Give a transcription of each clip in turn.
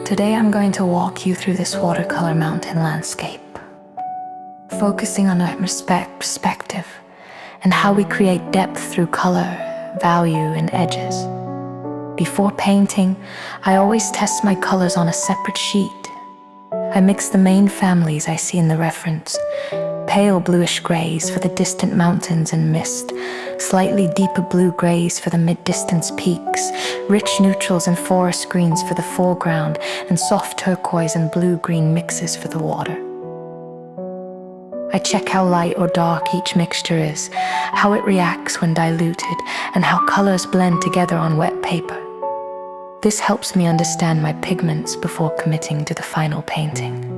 Today I'm going to walk you through this watercolor mountain landscape, focusing on a perspective and how we create depth through color, value, and edges. Before painting, I always test my colors on a separate sheet. I mix the main families I see in the reference: pale bluish grays for the distant mountains and mist, slightly deeper blue-grays for the mid-distance peaks, rich neutrals and forest greens for the foreground, and soft turquoise and blue-green mixes for the water. I check how light or dark each mixture is, how it reacts when diluted, and how colors blend together on wet paper. This helps me understand my pigments before committing to the final painting.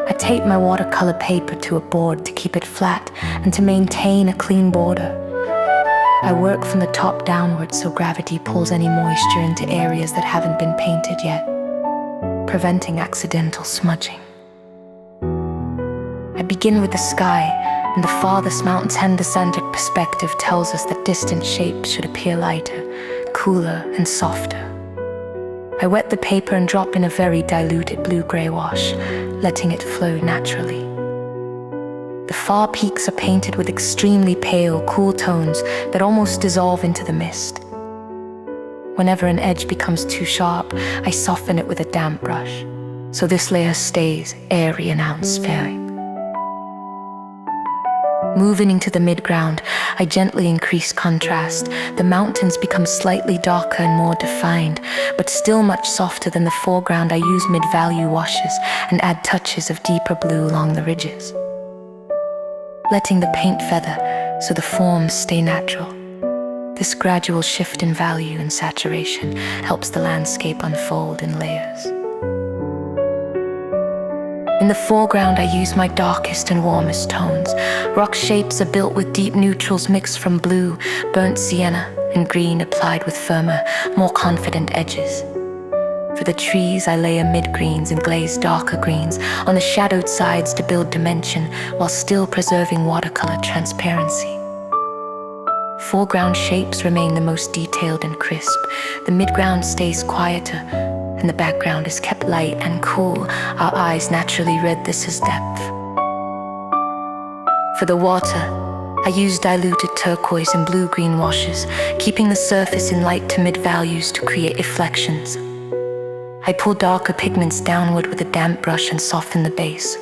I tape my watercolor paper to a board to keep it flat and to maintain a clean border. I work from the top downwards so gravity pulls any moisture into areas that haven't been painted yet, preventing accidental smudging. I begin with the sky, and the farthest mountain's hand-centered perspective tells us that distant shapes should appear lighter, cooler, and softer. I wet the paper and drop in a very diluted blue-gray wash, letting it flow naturally. The far peaks are painted with extremely pale, cool tones that almost dissolve into the mist. Whenever an edge becomes too sharp, I soften it with a damp brush, so this layer stays airy and unsparing. Moving into the midground, I gently increase contrast. The mountains become slightly darker and more defined, but still much softer than the foreground. I use mid-value washes and add touches of deeper blue along the ridges, letting the paint feather so the forms stay natural. This gradual shift in value and saturation helps the landscape unfold in layers. In the foreground, I use my darkest and warmest tones. Rock shapes are built with deep neutrals mixed from blue, burnt sienna, and green applied with firmer, more confident edges. For the trees, I layer mid-greens and glaze darker greens on the shadowed sides to build dimension while still preserving watercolor transparency. Foreground shapes remain the most detailed and crisp. The midground stays quieter, and the background is kept light and cool. Our eyes naturally read this as depth. For the water, I use diluted turquoise and blue-green washes, keeping the surface in light to mid values to create reflections. I pull darker pigments downward with a damp brush and soften the base,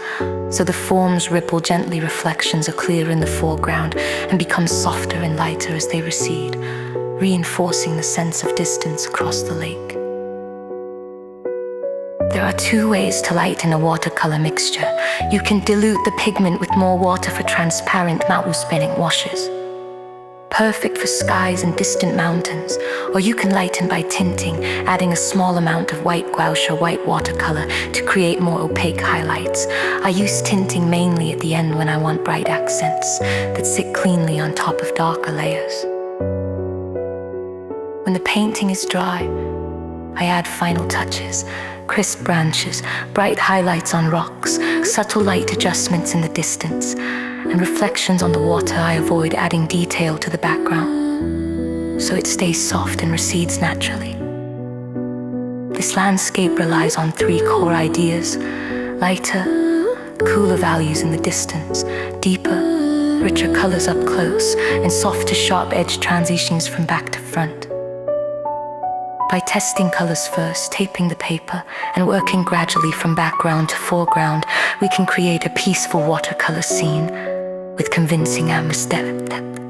so the forms ripple gently. Reflections are clear in the foreground and become softer and lighter as they recede, reinforcing the sense of distance across the lake. There are two ways to lighten a watercolor mixture. You can dilute the pigment with more water for transparent mountain-spinning washes, perfect for skies and distant mountains, or you can lighten by tinting, adding a small amount of white gouache or white watercolor to create more opaque highlights. I use tinting mainly at the end when I want bright accents that sit cleanly on top of darker layers. When the painting is dry, I add final touches: crisp branches, bright highlights on rocks, subtle light adjustments in the distance, and reflections on the water. I avoid adding detail to the background, so it stays soft and recedes naturally. This landscape relies on three core ideas: lighter, cooler values in the distance, deeper, richer colors up close, and softer, sharp edge transitions from back to front. By testing colors first, taping the paper, and working gradually from background to foreground, we can create a peaceful watercolor scene with convincing atmosphere depth.